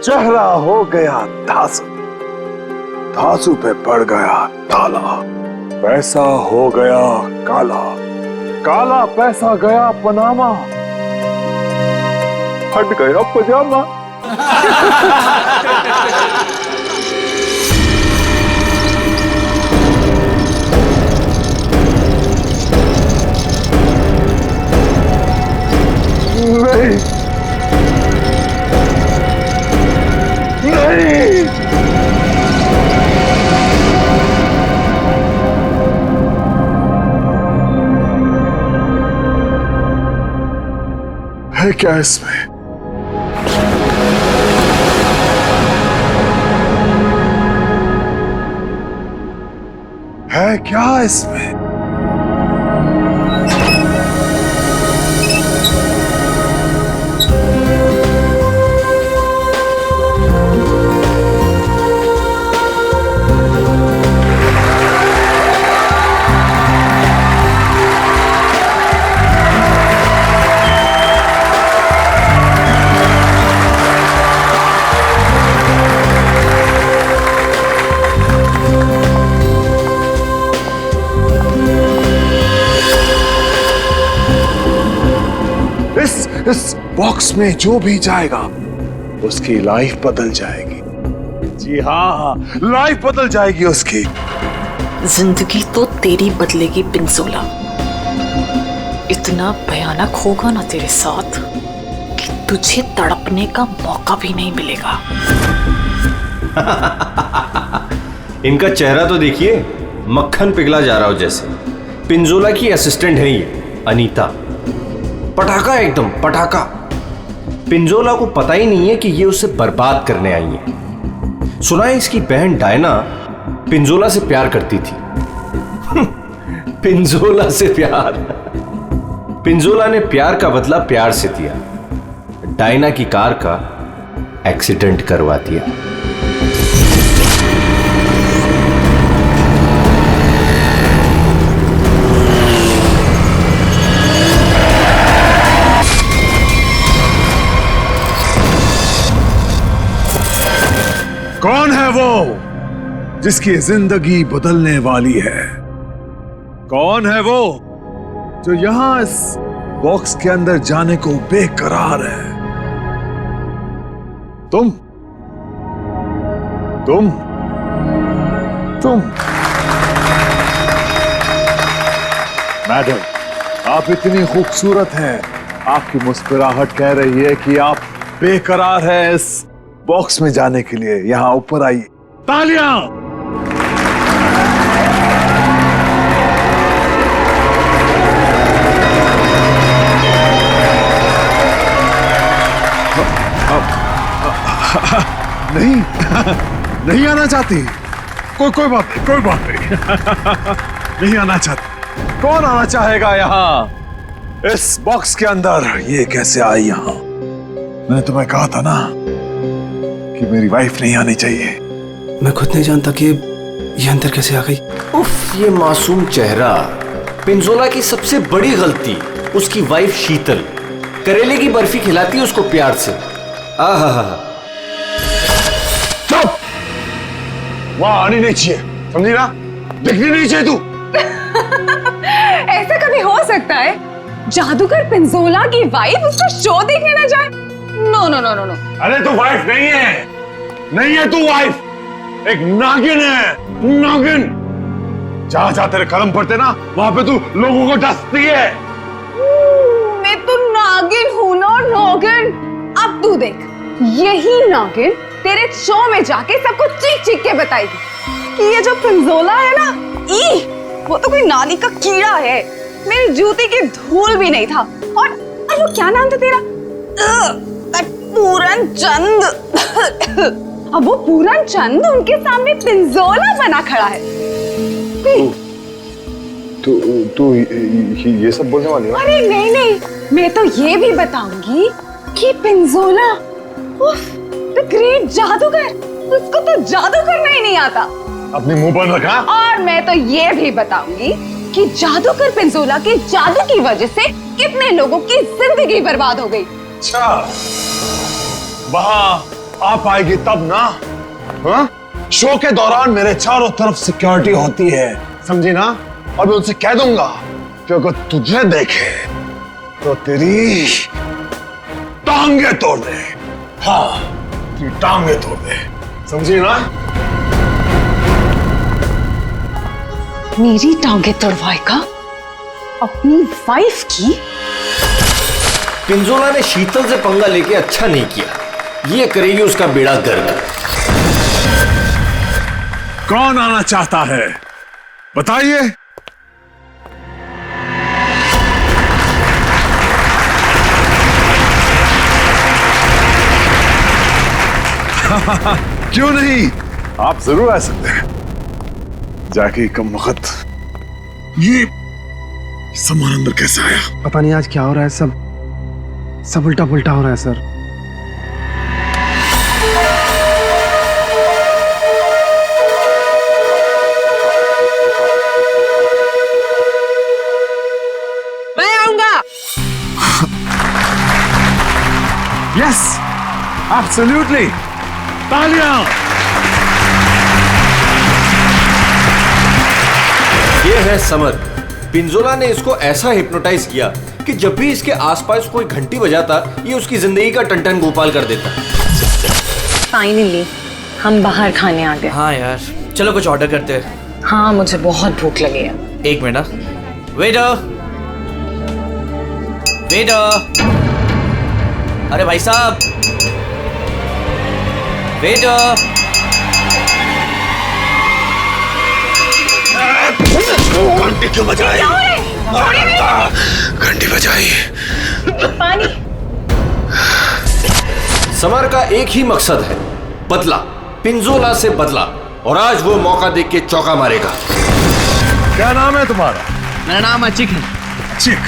चेहरा हो गया धांसू, धांसू पे पड़ गया ताला, पैसा हो गया काला, काला पैसा गया पनामा, फट गया पजामा। नहीं नहीं, है क्या इसमें? है क्या इसमें? इस बॉक्स में जो भी जाएगा उसकी लाइफ बदल जाएगी। जी हाँ, लाइफ बदल जाएगी उसकी। जिंदगी तो तेरी बदलेगी पिंजोला। इतना भयानक होगा ना तेरे साथ कि तुझे तड़पने का मौका भी नहीं मिलेगा। इनका चेहरा तो देखिए, मक्खन पिघला जा रहा हो जैसे। पिंजोला की असिस्टेंट है ये अनीता, पटाखा एकदम पटाखा। पिंजोला को पता ही नहीं है कि ये उसे बर्बाद करने आई है। सुना है इसकी बहन डायना पिंजोला से प्यार करती थी। पिंजोला से प्यार। पिंजोला ने प्यार का बदला प्यार से दिया, डायना की कार का एक्सीडेंट करवा दिया। कौन है वो जिसकी जिंदगी बदलने वाली है? कौन है वो जो यहां इस बॉक्स के अंदर जाने को बेकरार है? तुम तुम तुम मैडम, आप इतनी खूबसूरत हैं, आपकी मुस्कुराहट कह रही है कि आप बेकरार हैं इस बॉक्स में जाने के लिए। यहां ऊपर आइए। तालियां! नहीं नहीं आना चाहती? कोई बात नहीं, कोई बात नहीं। नहीं आना चाहती? कौन आना चाहेगा यहां इस बॉक्स के अंदर? ये कैसे आई यहां? मैंने तुम्हें कहा था ना कि मेरी वाइफ नहीं आनी चाहिए। मैं खुद नहीं जानता कि ये अंदर कैसे आ गई। उफ, ये मासूम चेहरा। पिंजोला की सबसे बड़ी गलती उसकी वाइफ शीतल करेले की बर्फी खिलाती है उसको प्यार से। आहा, चुप! वहां आनी नहीं चाहिए, समझी ना? दिखनी नहीं चाहिए तू। ऐसा कभी हो सकता है जादूगर पिंजोला की वाइफ उसका शो देखने न जाए? No no no no no. अरे तू वाइफ नहीं है, नहीं है तू वाइफ, एक नागिन है, नागिन। जहां जहां तेरे कदम पड़ते ना वहां पे तू लोगों को डसती है। मैं तो नागिन हूं ना, नागिन। अब तू देख, यही नागिन तेरे शो में जाके सबको चीख चीख के बताएगी कि ये जो पिंजोला है ना, वो तो कोई नाली का कीड़ा है, मेरी जूती की धूल भी नहीं था। और वो क्या नाम था तेरा? पूरन चंद। अब वो पूरन चंद उनके सामने पिंजोला बना खड़ा है। तू ये सब बोलने वाली है? अरे नहीं नहीं, मैं तो ये भी बताऊंगी कि पिंजोला द ग्रेट जादूगर, उसको तो जादू करना ही नहीं आता। अपनी मुंह बंद रखा। और मैं तो ये भी बताऊंगी कि जादूगर पिंजोला के जादू की वजह से कितने लोगों की जिंदगी बर्बाद हो गई। अच्छा, वहां आ पाएगी तब ना। हाँ? शो के दौरान मेरे चारों तरफ सिक्योरिटी होती है, समझी ना? और मैं उनसे कह दूंगा कि अगर तुझे देखे तो तेरी टांगे तोड़ दे। हाँ, तेरी टांगे तोड़ दे, समझी ना? मेरी टांगे तोड़वाएगा अपनी वाइफ की? पिंजोला ने शीतल से पंगा लेके अच्छा नहीं किया, ये करेगी उसका बेड़ा गर्क। कौन आना चाहता है बताइए। क्यों नहीं, आप जरूर आ सकते हैं। जाके कम वक्त ये सामान अंदर कैसे आया? पता नहीं आज क्या हो रहा है, सब उल्टा पुल्टा हो रहा है सर। मैं आऊंगा। Yes, absolutely. तालियां। ये है समर। पिंजोला ने इसको ऐसा हिप्नोटाइज किया कि जब भी इसके आसपास कोई घंटी बजाता, ये उसकी जिंदगी का टन-टन गोपाल कर देता। फाइनली हम बाहर खाने आ गए। हाँ यार, चलो कुछ ऑर्डर करते हैं। हाँ, मुझे बहुत भूख लगी है। एक मिनट। वेटर, वेटर, अरे भाई साहब, वेटर। घंटी क्यों बजाई? घंटी बजाई। पानी। समर का एक ही मकसद है, बदला, पिंजोला से बदला, और आज वो मौका देख के चौका मारेगा। क्या नाम है तुम्हारा? मेरा नाम अचिक है। अचिक।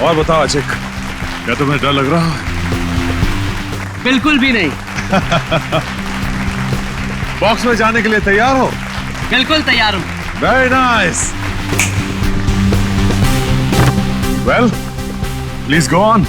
और बताओ अचिक, क्या तुम्हें डर लग रहा है? बिल्कुल भी नहीं। बॉक्स में जाने के लिए तैयार हो? बिल्कुल तैयार हूँ। Very nice. Well, please go on.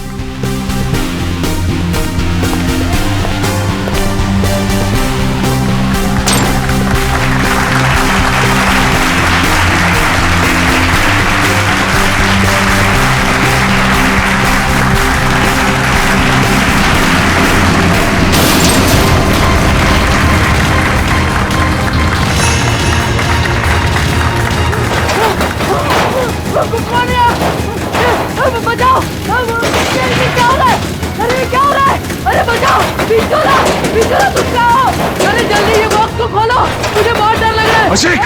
बचाओ! क्या हो रहा है? अरे क्या हो रहा है? अरे बचाओ! पिंजोला! पिंजोला तुम क्या हो? अरे जल्दी ये बॉक्स को खोलो, मुझे बहुत डर लग रहा है। अशिक,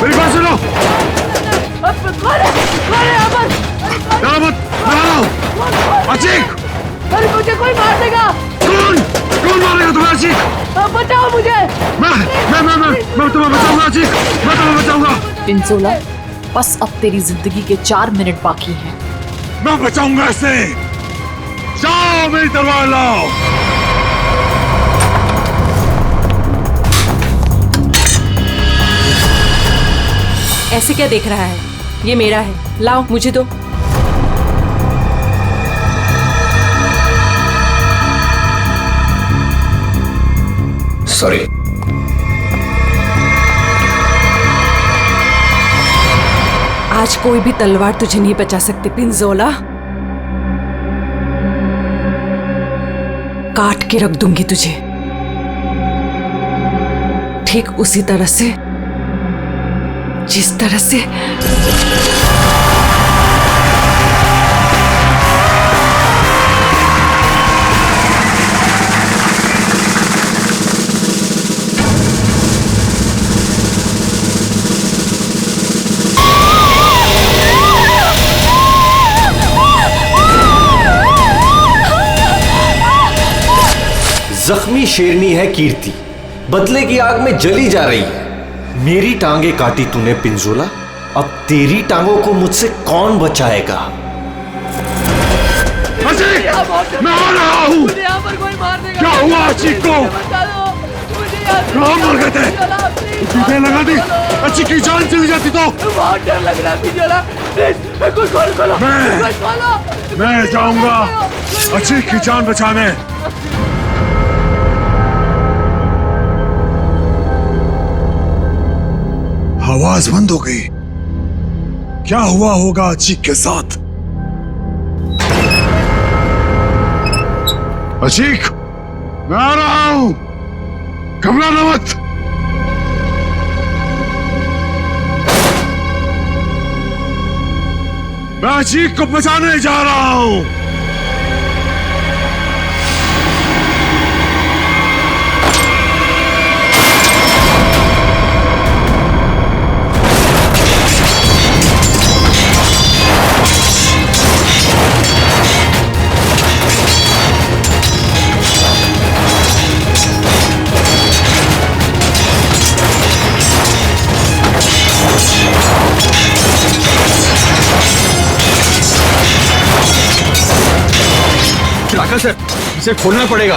मेरी बात सुनो। खोले अमन! डरो मत, अशिक! अरे मुझे कोई मार देगा। कौन मारेगा तुम्हें अशिक? बचाओ मुझे। मैं तुम्हें बचाऊंगा अशिक, मैं तुम्हें बचाऊंगा। पिंजोला, बस अब तेरी जिंदगी के 4 मिनट बाकी हैं। मैं बचाऊंगा इसे। जाओ मेरी तलवार लाओ। ऐसे क्या देख रहा है? ये मेरा है, लाओ मुझे दो। सॉरी। आज कोई भी तलवार तुझे नहीं बचा सकती पिंजोला। काट के रख दूंगी तुझे, ठीक उसी तरह से जिस तरह से जख्मी शेरनी है कीर्ति, बदले की आग में जली जा रही है। मेरी टांगे काटी तूने पिंजोला, अब तेरी टांगों को मुझसे कौन बचाएगा? मैं आ रहा हूँ। मुझे यहाँ पर कोई मार देगा। क्या हुआ अचिक को? बचा दो मुझे यहाँ से। कहाँ मर गए थे? तुझे लगा दी अचिक की जान चली जाती तो? बहुत डर लग रहा है पिंजोला, प्लीज कुछ खोलो। मैं जाऊंगा अचिक की जान बचाने। आवाज बंद हो गई। क्या हुआ होगा अचीक के साथ? अचीक, मैं आ रहा हूं, घबराना मत। मैं अचीक को बचाने जा रहा हूं। राका सर, इसे खोलना पड़ेगा।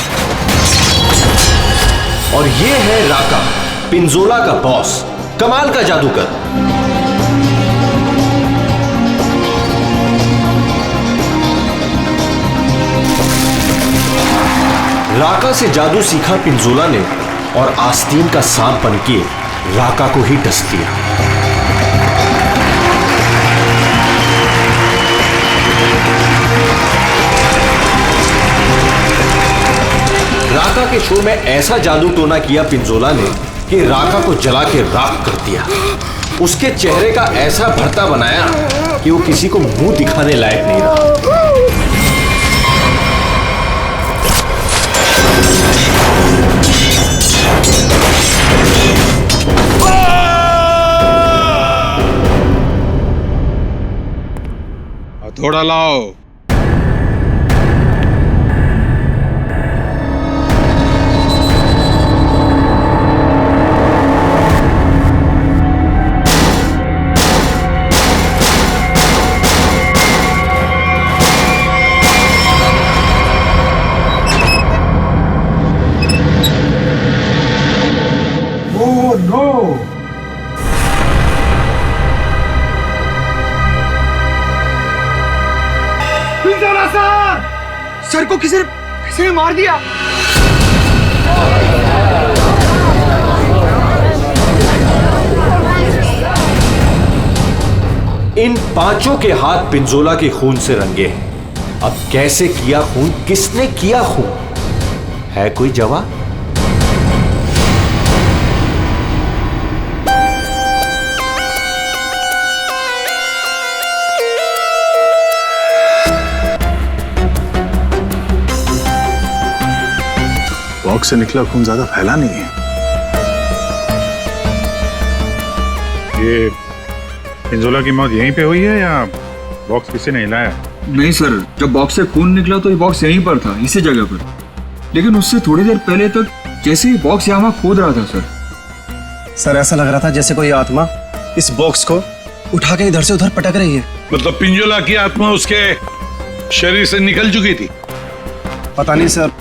और ये है राका, पिंजोला का बॉस, कमाल का जादूगर। राका से जादू सीखा पिंजोला ने और आस्तीन का सांप बनके राका को ही डस दिया। राका के शो में ऐसा जादू टोना किया पिंजोला ने कि राका को जला के राख कर दिया। उसके चेहरे का ऐसा भरता बनाया कि वो किसी को मुंह दिखाने लायक नहीं रहा। हथौड़ा लाओ। सर को किसी ने मार दिया। इन पांचों के हाथ पिंजोला के खून से रंगे हैं। अब कैसे किया खून, किसने किया खून, है कोई जवाब? बॉक्स से निकला खून ज्यादा फैला नहीं है। ये पिंजोला की मौत यहीं पे हुई है या बॉक्स किसी ने हिलाया? नहीं सर, जब बॉक्स से खून निकला तो ये बॉक्स यहीं पर था, इसी जगह पर। लेकिन उससे थोड़ी देर पहले तक जैसे ही बॉक्स यहाँ खोद रहा था सर ऐसा लग रहा था जैसे कोई आत्मा इस बॉक्स को उठा के इधर से उधर पटक रही है। मतलब पिंजोला की आत्मा उसके शरीर से निकल चुकी थी? पता नहीं सर,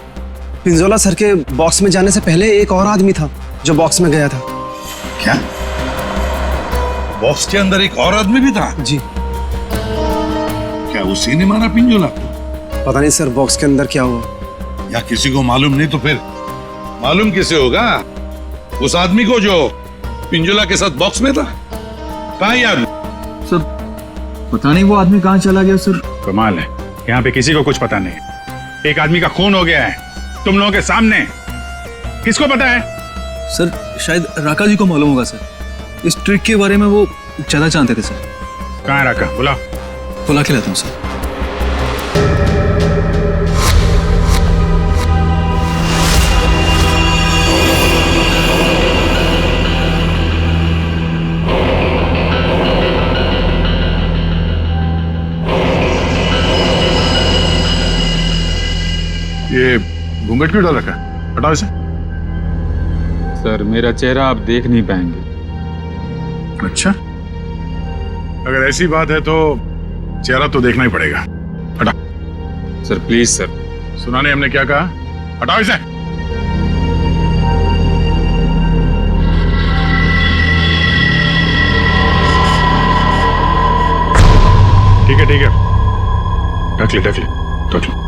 पिंजोला सर के बॉक्स में जाने से पहले एक और आदमी था जो बॉक्स में गया था। क्या बॉक्स के अंदर एक और आदमी भी था? जी। क्या उसी ने मारा पिंजोला को? पता नहीं सर बॉक्स के अंदर क्या हुआ। या किसी को मालूम नहीं तो फिर मालूम किसे होगा? उस आदमी को जो पिंजोला के साथ बॉक्स में था। कहाँ ये आदमी? सर पता नहीं वो आदमी कहाँ चला गया सर। कमाल है, यहाँ पे किसी को कुछ पता नहीं। एक आदमी का खून हो गया है तुम लोगों के सामने, किसको पता है? सर शायद राका जी को मालूम होगा सर, इस ट्रिक के बारे में वो ज्यादा जानते थे सर। कहाँ है राका? बुला के लाता हूँ सर। ये घूंघट क्यों डाल रखा है? हटाओ इसे। सर मेरा चेहरा आप देख नहीं पाएंगे। अच्छा, अगर ऐसी बात है तो चेहरा तो देखना ही पड़ेगा। हटा। Sir please sir. सुना नहीं हमने क्या कहा? हटाओ इसे। ठीक है ढक ले।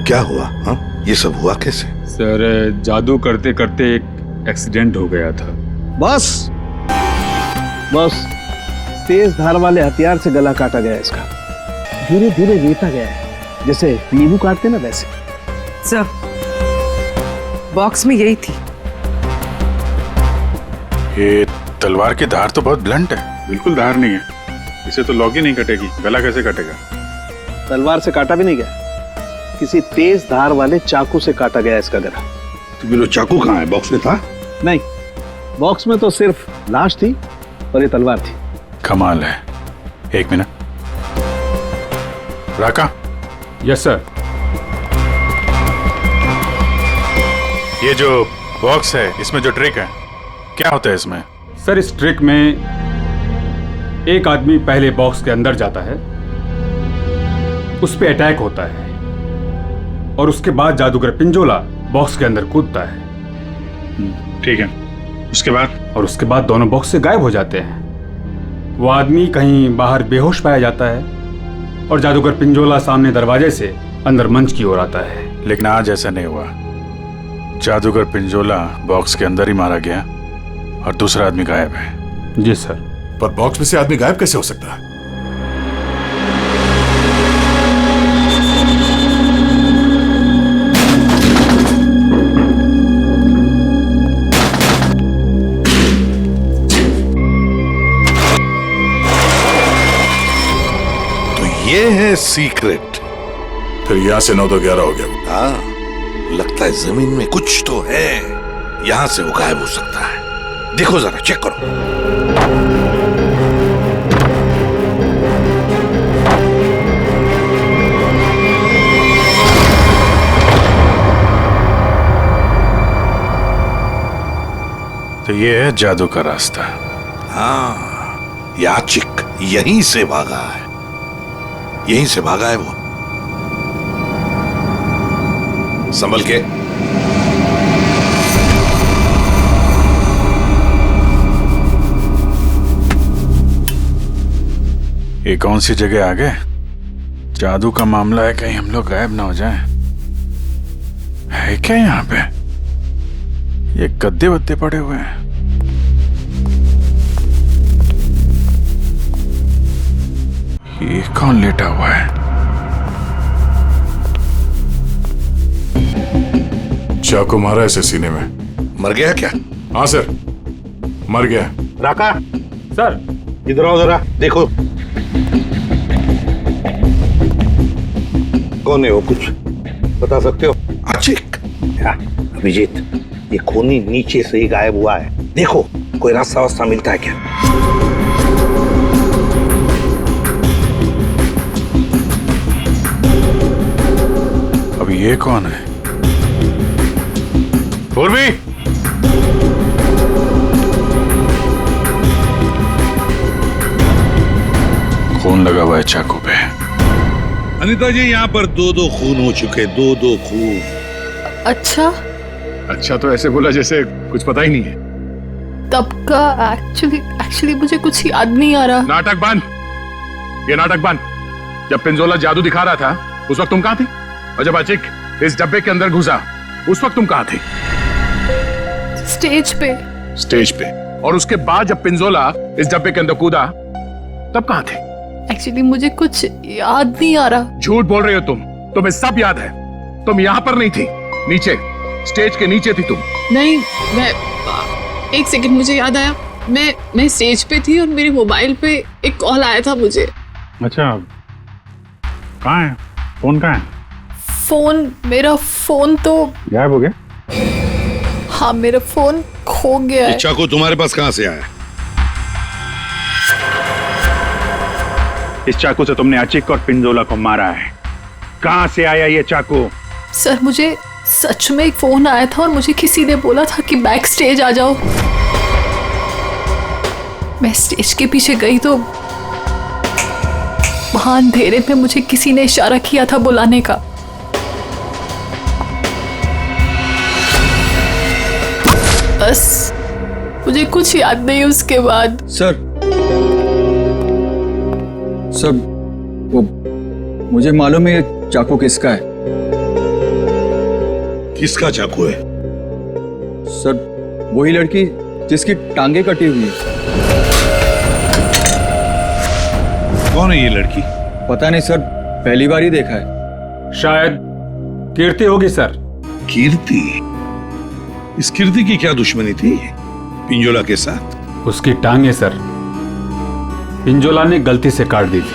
क्या हुआ? हाँ, ये सब हुआ कैसे? सर जादू करते करते एक एक्सीडेंट हो गया था। बस बस तेज धार वाले हथियार से गला काटा गया इसका। धीरे धीरे रेता गया है, जैसे नींबू काटते ना वैसे। सर, बॉक्स में यही थी। ये तलवार की धार तो बहुत ब्लंट है। बिल्कुल धार नहीं है, इसे तो लॉग ही नहीं कटेगी। गला कैसे कटेगा? तलवार से काटा भी नहीं गया, किसी तेज धार वाले चाकू से काटा गया इसका गला। तो वो चाकू कहाँ है? बॉक्स में था? नहीं, बॉक्स में तो सिर्फ लाश थी और ये तलवार थी। कमाल है। एक मिनट। राका। Yes sir. ये जो बॉक्स है, इसमें जो ट्रिक है, क्या होता है इसमें? सर, इस ट्रिक में एक आदमी पहले बॉक्स के अंदर जाता है, उस पे अटैक होता है और उसके बाद जादूगर पिंजोला बॉक्स के अंदर कूदता है। ठीक है, उसके बाद? और उसके बाद दोनों बॉक्स से गायब हो जाते हैं। वो आदमी कहीं बाहर बेहोश पाया जाता है और जादूगर पिंजोला सामने दरवाजे से अंदर मंच की ओर आता है। लेकिन आज ऐसा नहीं हुआ। जादूगर पिंजोला बॉक्स के अंदर ही मारा गया और दूसरा आदमी गायब है। जी सर। पर बॉक्स में से आदमी गायब कैसे हो सकता है? ये है सीक्रेट। फिर यहाँ से 9 तो 11 हो गया। हाँ, लगता है जमीन में कुछ तो है, यहाँ से वो गायब हो सकता है। देखो जरा, चेक करो। तो ये है जादू का रास्ता। हाँ, याचिक यहीं से भागा है, यहीं से भागा है वो। संभल के। ये कौन सी जगह आ गए? जादू का मामला है, कहीं हम लोग गायब ना हो जाएं। है क्या यहाँ पे? ये गद्दे वद्दे पड़े हुए हैं। ये कौन लेटा हुआ है? चाकू मारा ऐसे सीने में। मर गया क्या? हाँ सर, मर गया। राका, सर इधर आओ जरा, देखो कौन है वो, कुछ बता सकते हो? आशिक। अभिजीत, ये खूनी नीचे से ही गायब हुआ है, देखो कोई रास्ता वास्ता मिलता है क्या? अब ये कौन है? पूर्वी, खून लगा हुआ है चाकू पे। अनीता जी, यहाँ पर 2-2 खून हो चुके, 2-2 खून। अच्छा, अच्छा तो ऐसे बोला जैसे कुछ पता ही नहीं है। तब का एक्चुअली मुझे कुछ याद नहीं आ रहा। नाटक बंद, ये नाटक बंद। जब पिंजोला जादू दिखा रहा था उस वक्त तुम कहाँ थी? और जब अचिक इस डब्बे के अंदर घुसा उस वक्त तुम कहाँ थे? स्टेज पे। स्टेज पे। और उसके बाद जब पिंजोला इस डब्बे के अंदर कूदा तब कहाँ थे? एक्चुअली मुझे कुछ याद नहीं आ रहा। झूठ बोल रहे हो तुम, तुम्हें सब याद है। तुम यहाँ पर नहीं थी, नीचे स्टेज के नीचे थी तुम। नहीं, मैं एक सेकंड, मुझे याद आया, मैं स्टेज पे थी और मेरे मोबाइल पे एक कॉल आया था मुझे। अच्छा, कहाँ है फोन? कहाँ है फोन? मेरा फोन तो गायब हो गया। हाँ, मेरा फोन खो गया है। चाकू तुम्हारे पास कहाँ से आया? इस चाकू से तुमने अचिक और पिंजोला को मारा है। कहाँ से आया ये चाकू? सर, मुझे सच में एक फोन आया था और मुझे किसी ने बोला था कि बैक स्टेज आ जाओ। मैं स्टेज के पीछे गई तो वहां अंधेरे में मुझे किसी ने इशारा किया था बुलाने का। बस मुझे कुछ याद नहीं उसके बाद। सर वो मुझे मालूम है ये चाकू किसका है। किसका चाकू है? सर, वही लड़की जिसकी टांगे कटी हुई है। कौन है ये लड़की? पता नहीं सर, पहली बार ही देखा है। शायद कीर्ति होगी सर। कीर्ति? इस कीर्ति की क्या दुश्मनी थी पिंजोला के साथ? उसकी टांगे सर पिंजोला ने गलती से काट दी थी।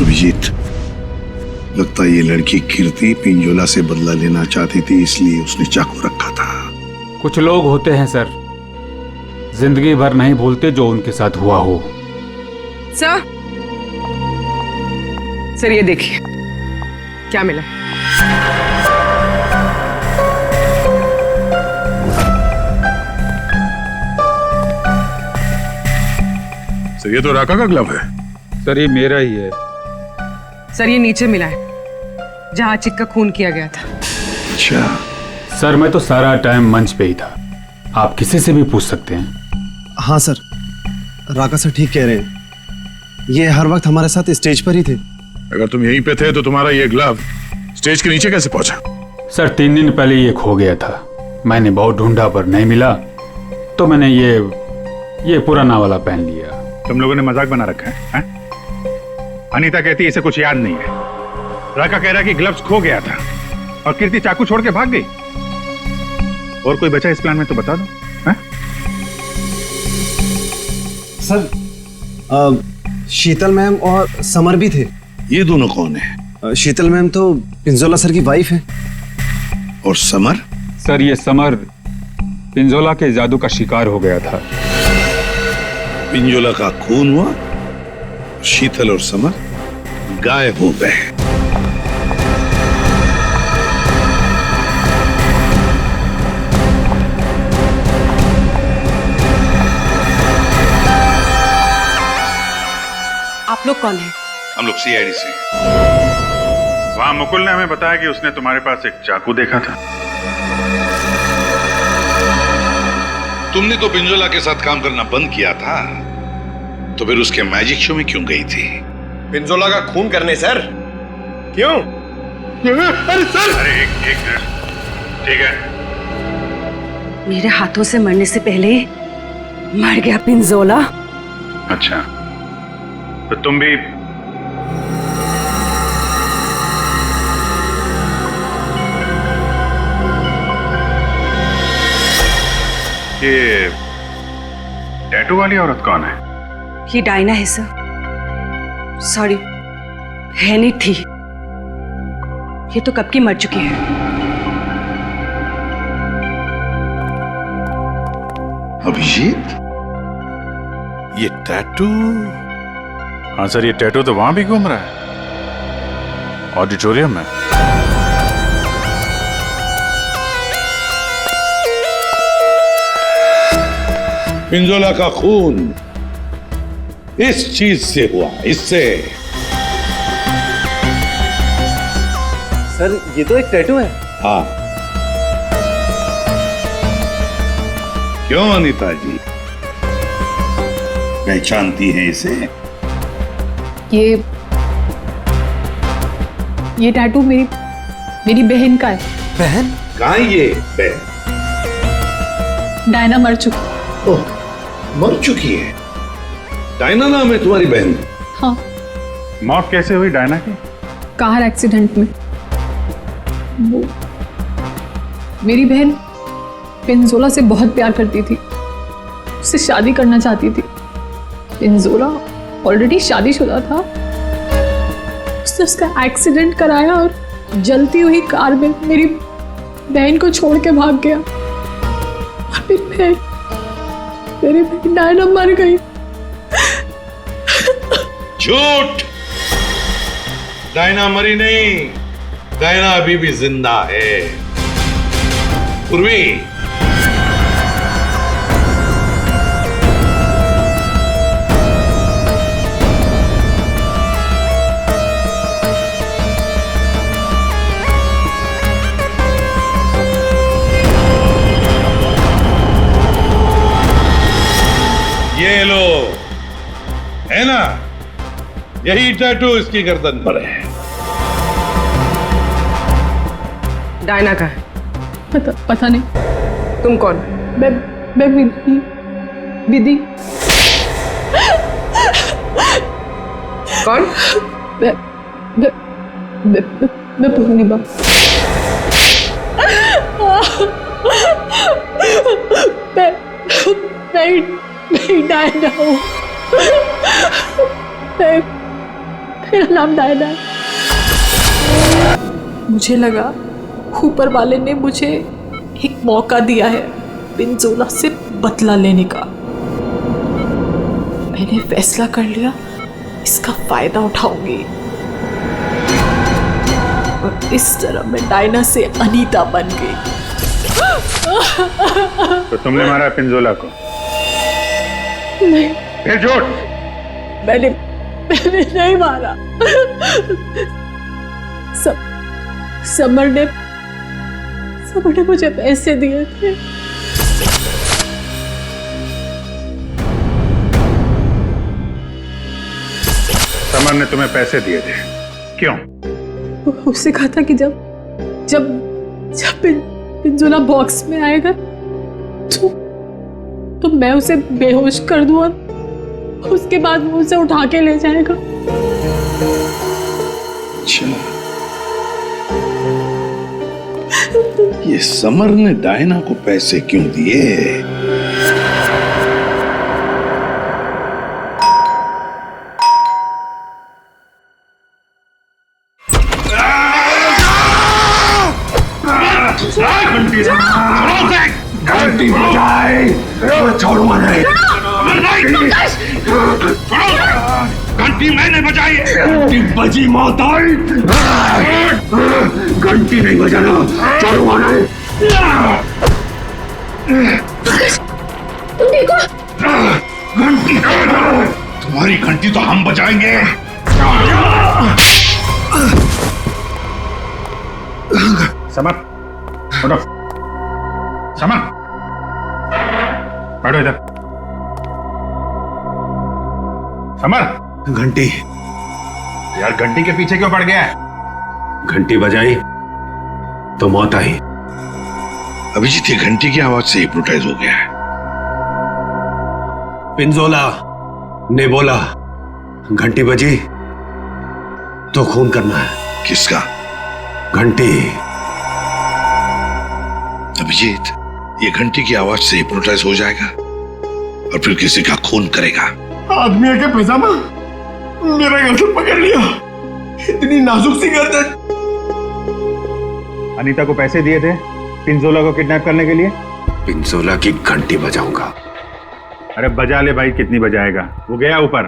अभिजीत, लगता है ये लड़की कीर्ति पिंजोला से बदला लेना चाहती थी, इसलिए उसने चाकू रखा था। कुछ लोग होते हैं सर, जिंदगी भर नहीं भूलते जो उनके साथ हुआ हो। सर ये देखिए क्या मिला। सर ये तो राका का ग्लव है। सर ये मेरा ही है। सर ये नीचे मिला है जहां चिक का खून किया गया था। अच्छा सर मैं तो सारा टाइम मंच पे ही था, आप किसी से भी पूछ सकते हैं। हाँ सर, राका सर ठीक कह रहे हैं, ये हर वक्त हमारे साथ स्टेज पर ही थे। अगर तुम यहीं पे थे तो तुम्हारा ये ग्लव स्टेज के नीचे कैसे पहुंचा? सर 3 दिन पहले ये खो गया था, मैंने बहुत ढूंढा पर नहीं मिला, तो मैंने ये पुराना वाला पहन लिया। तुम लोगों ने मजाक बना रखा है? अनीता कहती है इसे कुछ याद नहीं है, राका कह रहा है कि ग्लव्स खो गया था और कीर्ति चाकू छोड़ के भाग गई। और कोई बचा इस प्लान में तो बता दो। है? सर शीतल मैम और समर भी थे। ये दोनों कौन है? शीतल मैम तो पिंजोला सर की वाइफ है। और समर? सर ये समर पिंजोला के जादू का शिकार हो गया था। पिंजोला का खून हुआ, शीतल और समर गायब हो गए। आप लोग कौन हैं? हम लोग सीआईडी से। वहां मुकुल ने हमें बताया कि उसने तुम्हारे पास एक चाकू देखा था। तुमने तो पिंजोला के साथ काम करना बंद किया था, तो फिर उसके मैजिक शो में क्यों गई थी? पिंजोला का खून करने सर। क्यों? अरे सर! अरे एक ठीक है। मेरे हाथों से मरने से पहले मर गया पिंजोला। अच्छा, तो तुम भी ये टैटू वाली औरत कौन है? ये डायना है सर। सॉरी, है नहीं थी, ये तो कब की मर चुकी है। अभिजीत, ये टैटू? हाँ सर, ये टैटू तो वहां भी घूम रहा है, ऑडिटोरियम में। पिंजोला का खून इस चीज से हुआ, इससे। सर ये तो एक टैटू है। हाँ, क्यों अनीता जी, पहचानती हैं इसे? ये टैटू मेरी बहन का है। बहन? कहाँ है ये बहन? डायना मर चुकी। ओह, मर चुकी है? डायना नाम है तुम्हारी बहन? हाँ। मौत कैसे हुई डायना की? कार एक्सीडेंट में। वो मेरी बहन पिंजोला से बहुत प्यार करती थी, उससे शादी करना चाहती थी। पिंजोला ऑलरेडी शादीशुदा था, उसने उसका एक्सीडेंट कराया और जलती हुई कार में मेरी बहन को छोड़ के भाग गया। और फिर मेरी बहन डायना मर गई। झूठ! डायना मरी नहीं, डायना अभी भी जिंदा है। पूर्वी, ये लो, है ना, यही टैटू इसकी गर्दन पर है। डायना का है। पता नहीं। तुम कौन? मैं विधि विधि। कौन? मैं पूर्णिमा। मैं डायना हूँ। मेरा नाम डायना है। मुझे लगा ऊपर वाले ने मुझे एक मौका दिया है पिंजोला से बदला लेने का। मैंने फैसला कर लिया इसका फायदा उठाऊंगी और इस तरह मैं डायना से अनीता बन गई। तो तुमने मारा पिंजोला को? नहीं। फिर झूठ। मैंने नहीं मारा। समर ने मुझे पैसे दिए थे। समर ने तुम्हें पैसे दिए थे? क्यों? उससे कहा था कि जब पिंजोला बॉक्स में आएगा तो मैं उसे बेहोश कर दूं और उसके बाद वो उसे उठा के ले जाएगा। अच्छा, ये समर ने डायना को पैसे क्यों दिए? घंटी बजाए, छोड़ूंगा नहीं। घंटी मैंने बजाई। घंटी बजी मौत आई। घंटी नहीं बजाना, छोड़ूंगा नहीं। तुम ठीक हो? घंटी तुम्हारी घंटी तो हम बजाएंगे। समर, उठो। समर, बैठो इधर। समर। घंटी। यार घंटी के पीछे क्यों पड़ गया है? घंटी बजाई तो मौत आई। अभिजीत ये घंटी की आवाज से हिप्नोटाइज हो गया है। पिंजोला ने बोला घंटी बजी तो खून करना है। किसका? घंटी। अभिजीत ये घंटी की आवाज से हिप्नोटाइज हो जाएगा और फिर किसी का खून करेगा। आदमी के पैजामा मेरा गर्दन पकड़ लिया। इतनी नाजुक सी गर्दन। अनीता को पैसे दिए थे पिंजोला को किडनैप करने के लिए? पिंजोला की घंटी बजाऊंगा। अरे बजा ले भाई, कितनी बजाएगा? वो गया ऊपर।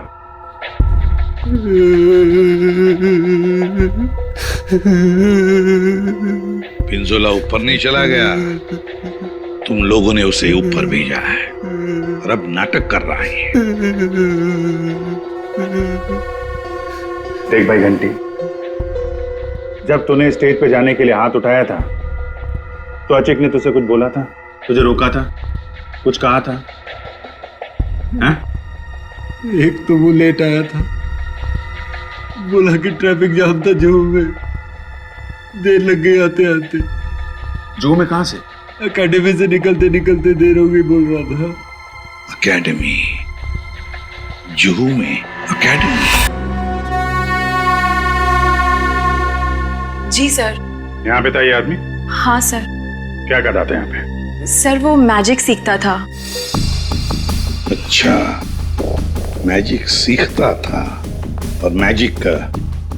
पिंजोला ऊपर नहीं चला गया, तुम लोगों ने उसे ऊपर भेजा है और अब नाटक कर रहा है। देख भाई घंटी, जब तूने स्टेज पे जाने के लिए हाथ उठाया था तो अचिक ने तुझसे कुछ बोला था? तुझे रोका था? कुछ कहा था? हैं? एक तो वो लेट आया था, बोला कि ट्रैफिक जाम था जू में, देर लग गई आते आते। जू में कहां से? अकेडमी से निकलते निकलते देर हो गई बोल रहा था। अकेडमी? जुहू में अकेडमी? जी सर। यहाँ पे था ये आदमी? हाँ सर। क्या करता था यहाँ पे? सर वो मैजिक सीखता था। अच्छा, मैजिक सीखता था। और मैजिक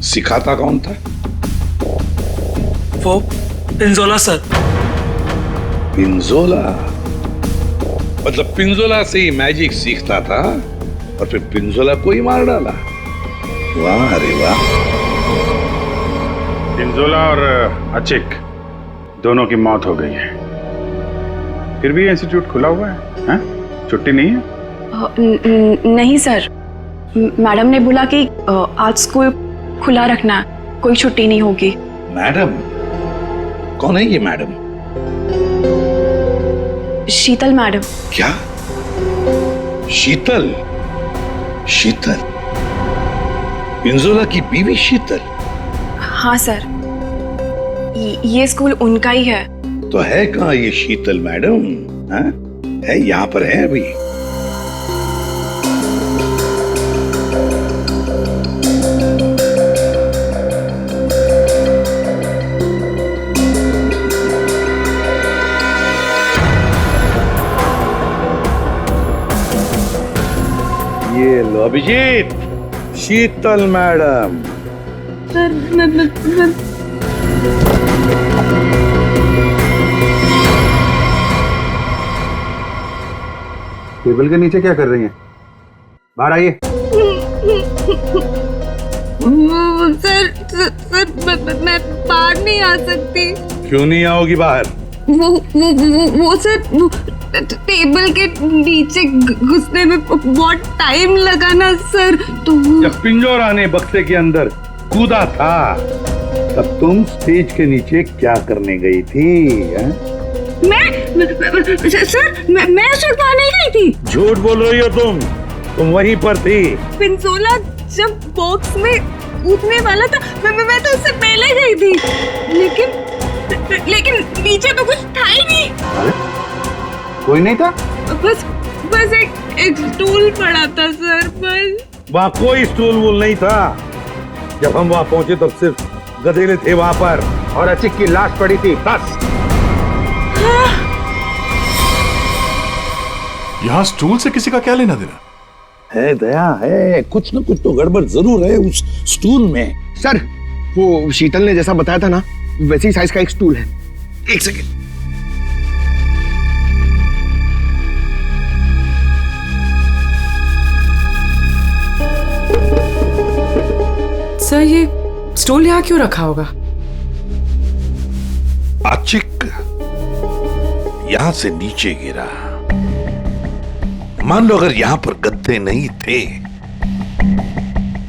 सिखाता कौन था? वो पिंजोला सर। पिंजोला? मतलब पिंजोला से ही मैजिक सीखता था और फिर पिंजोला को ही मार डाला। वाह रे वाह। पिंजोला और अचिक दोनों की मौत हो गई है, फिर भी इंस्टीट्यूट खुला हुआ है, हैं? छुट्टी नहीं है? नहीं सर, मैडम ने बोला कि आज स्कूल खुला रखना, कोई छुट्टी नहीं होगी। मैडम? कौन है ये मैडम? शीतल मैडम। क्या? शीतल? शीतल? पिंजोला की बीवी शीतल? हाँ सर, ये स्कूल उनका ही है। तो है कहाँ ये शीतल मैडम? हाँ? है यहाँ पर है अभी। ये लो अभिजीत, शीतल मैडम। टेबल के नीचे क्या कर रही हैं? बाहर आइए। सर मैं बाहर नहीं आ सकती। क्यों नहीं आओगी बाहर? वो सर टेबल के नीचे घुसने में बहुत टाइम लगा ना सर, तो जब पिंजौरा ने बक्से के अंदर कूदा था तब तुम स्टेज के नीचे क्या करने गई थी? सर मैं छुड़वा नहीं गई थी। झूठ बोल रही हो तुम वहीं पर थी। पिंजोला जब बॉक्स में कूदने वाला था मैं तो उससे पहले गई थी, लेकिन नीचे तो कुछ था ही नहीं। कोई नहीं था? बस एक स्टूल पड़ा था सर, बस। वहाँ कोई स्टूल वूल नहीं था। जब हम वहाँ पहुंचे तब सिर्फ गधेले थे वहाँ पर और अचिक की लाश पड़ी थी, बस। यहाँ स्टूल से किसी का क्या लेना देना? है दया, है कुछ न कुछ तो गड़बड़ जरूर है उस स्टूल में। सर, वो शीतल ने जैसा बताया था ना, वैसी साइज का एक स्टूल है। एक सेकेंड। सर, ये स्टूल यहाँ क्यों रखा होगा? आचिक यहां से नीचे गिरा। मान लो अगर यहां पर गद्दे नहीं थे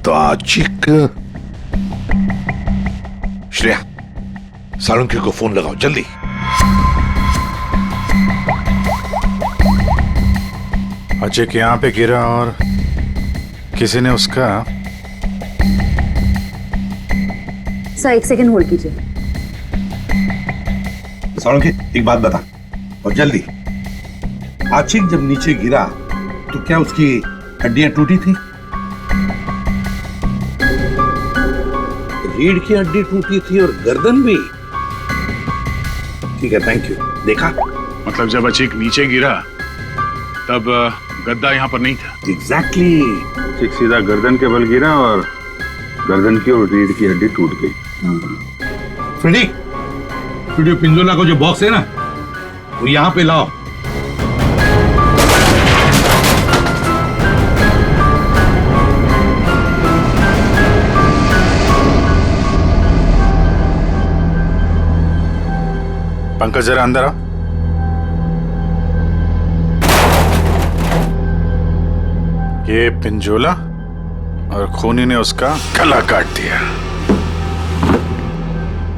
तो आचिक। श्रेया, सालुंखे को फोन लगाओ जल्दी। अचिक यहाँ पे गिरा और किसी ने उसका। सर, एक सेकंड होल्ड कीजिए। सालुंखे, एक बात बता और जल्दी। आचिक जब नीचे गिरा तो क्या उसकी हड्डियां टूटी थी? रीढ़ की हड्डी टूटी थी और गर्दन भी। ठीक है, थैंक यू। देखा? मतलब जब अचिक नीचे गिरा तब गद्दा यहाँ पर नहीं था। एग्जैक्टली। अचिक सीधा गर्दन के बल गिरा और गर्दन की और रीढ़ की हड्डी टूट गई। फ्रेडी, पिंजोला को जो बॉक्स है ना, वो यहाँ पे लाओ। पंकज, जरा अंदर आओ। ये पिंजोला और खूनी ने उसका गला काट दिया।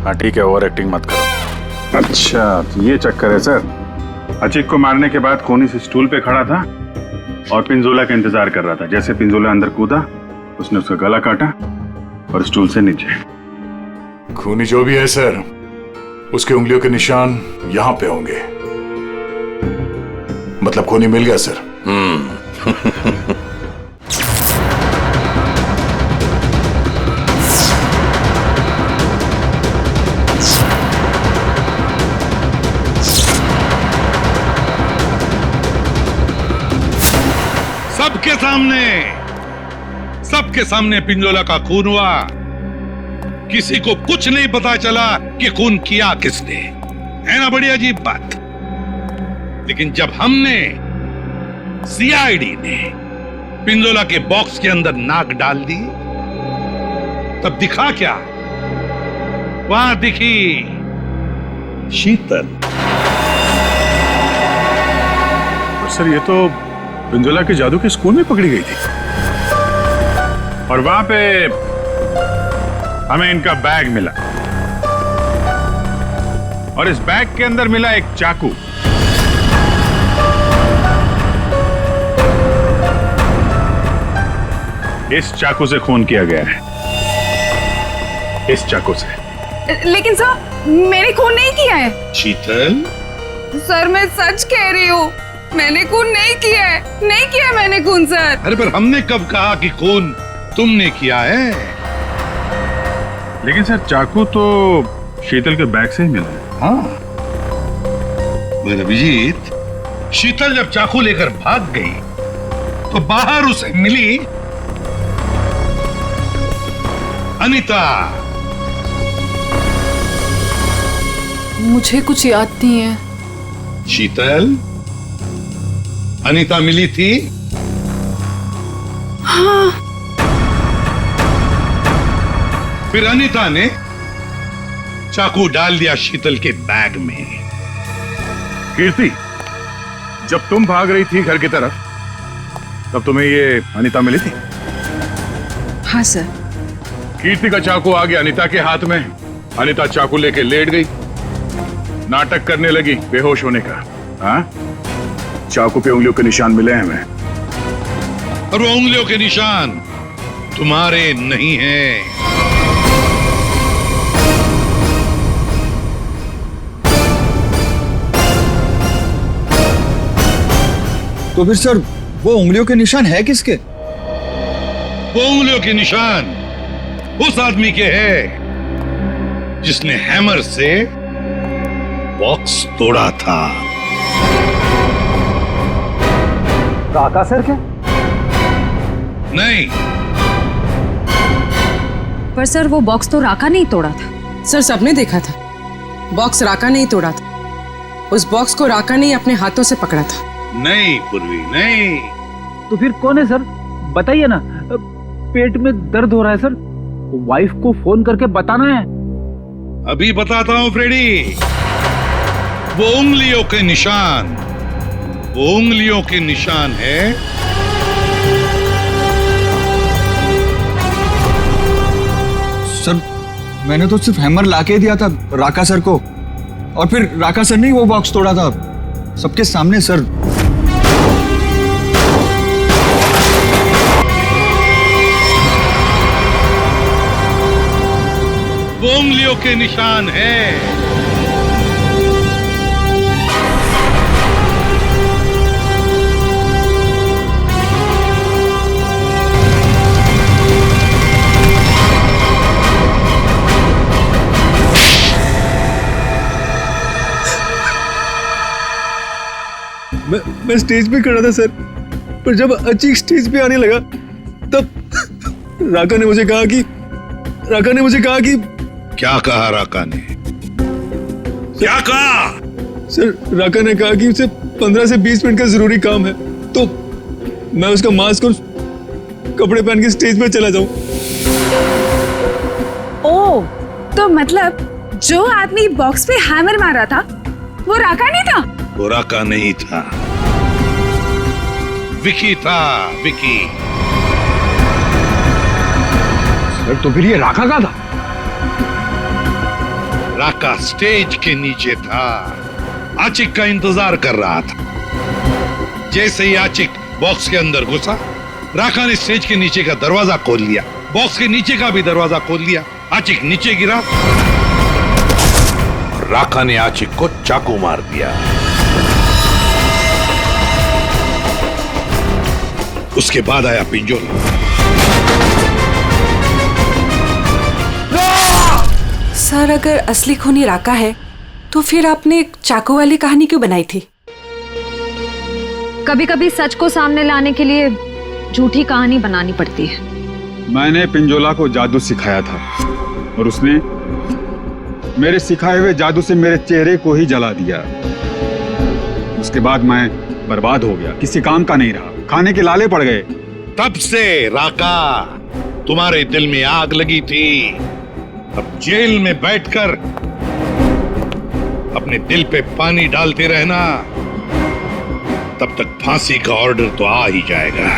हाँ ठीक है, ओवर एक्टिंग मत करो। अच्छा, तो ये चक्कर है सर। अचिक को मारने के बाद खूनी से स्टूल पे खड़ा था और पिंजोला का इंतजार कर रहा था। जैसे पिंजोला अंदर कूदा, उसने उसका गला काटा और स्टूल से नीचे। खूनी जो भी है सर, उसके उंगलियों के निशान यहां पे होंगे। मतलब खूनी मिल गया सर। सबके सामने पिंजोला का खून हुआ। किसी को कुछ नहीं पता चला कि खून किया किसने। है ना बड़ी अजीब बात। लेकिन जब हमने, सीआईडी ने पिंजोला के बॉक्स के अंदर नाक डाल दी, तब दिखा क्या? वहां दिखी शीतल। सर, ये तो पिंजोला के जादू के स्कूल में पकड़ी गई थी और वहां पे हमें इनका बैग मिला और इस बैग के अंदर मिला एक चाकू। इस चाकू से खून किया गया है। इस चाकू से। लेकिन सर, मैंने खून नहीं किया है। शीतल, सर मैं सच कह रही हूँ, मैंने खून नहीं किया है, नहीं किया मैंने खून सर। अरे पर हमने कब कहा कि खून तुमने किया है? लेकिन सर चाकू तो शीतल के बैग से ही मिला है। हाँ, मगर अभिजीत, शीतल जब चाकू लेकर भाग गई तो बाहर उसे मिली अनीता। मुझे कुछ याद नहीं है। शीतल, अनीता मिली थी? हाँ। फिर अनीता ने चाकू डाल दिया शीतल के बैग में। कीर्ति, जब तुम भाग रही थी घर की तरफ, तब तुम्हें ये अनीता मिली थी? हाँ सर। कीर्ति का चाकू आ गया अनीता के हाथ में। अनीता चाकू लेके लेट गई, नाटक करने लगी बेहोश होने का। हाँ, चाकू पे उंगलियों के निशान मिले हैं हमें। और वो उंगलियों के निशान तुम्हारे नहीं हैं। तो फिर सर वो उंगलियों के निशान है किसके? वो उंगलियों के निशान उस आदमी के हैं जिसने हैमर से बॉक्स तोड़ा था। राका सर क्या? नहीं। पर सर वो बॉक्स तो राका नहीं तोड़ा था। सर सबने देखा था, बॉक्स राका नहीं तोड़ा था। उस बॉक्स को राका ने अपने हाथों से पकड़ा था। नहीं पूर्वी, नहीं। तो फिर कौन है सर? बताइए ना। पेट में दर्द हो रहा है सर, वाइफ को फोन करके बताना है। अभी बताता हूं फ्रेडी। वो उंगलियों के निशान, वो उंगलियों के निशान है सर मैंने तो सिर्फ हैमर लाके दिया था राका सर को, और फिर राका सर ने वो बॉक्स तोड़ा था सबके सामने सर। वो उंगलियों के निशान है। मैं स्टेज पे खड़ा था सर, पर जब अचीक स्टेज पे आने लगा तब राका ने मुझे कहा कि क्या कहा राका ने? क्या कहा? सर राका ने कहा कि उसे 15 से 20 मिनट का जरूरी काम है, तो मैं उसका मास्क और कपड़े पहन के स्टेज पे चला जाऊं। ओ, तो मतलब जो आदमी बॉक्स पे हैमर मारा था वो राका नहीं था? वो राका नहीं था, विकी था, विकी। सर तो फिर ये राका का था? राका स्टेज के नीचे था, आचिक का इंतजार कर रहा था। जैसे ही आचिक बॉक्स के अंदर घुसा, राका ने स्टेज के नीचे का दरवाजा खोल लिया, बॉक्स के नीचे का भी दरवाजा खोल लिया। आचिक नीचे गिरा, राका ने आचिक को चाकू मार दिया। उसके बाद आया पिंजोला। सर अगर असली खूनी राका है तो फिर आपने चाकू वाली कहानी क्यों बनाई थी? कभी कभी सच को सामने लाने के लिए झूठी कहानी बनानी पड़ती है। मैंने पिंजोला को जादू सिखाया था और उसने मेरे सिखाए हुए जादू से मेरे चेहरे को ही जला दिया। उसके बाद मैं बर्बाद हो गया, किसी काम का नहीं रहा, खाने के लाले पड़ गए। तब से राका तुम्हारे दिल में आग लगी थी। अब जेल में बैठकर अपने दिल पे पानी डालते रहना, तब तक फांसी का ऑर्डर तो आ ही जाएगा।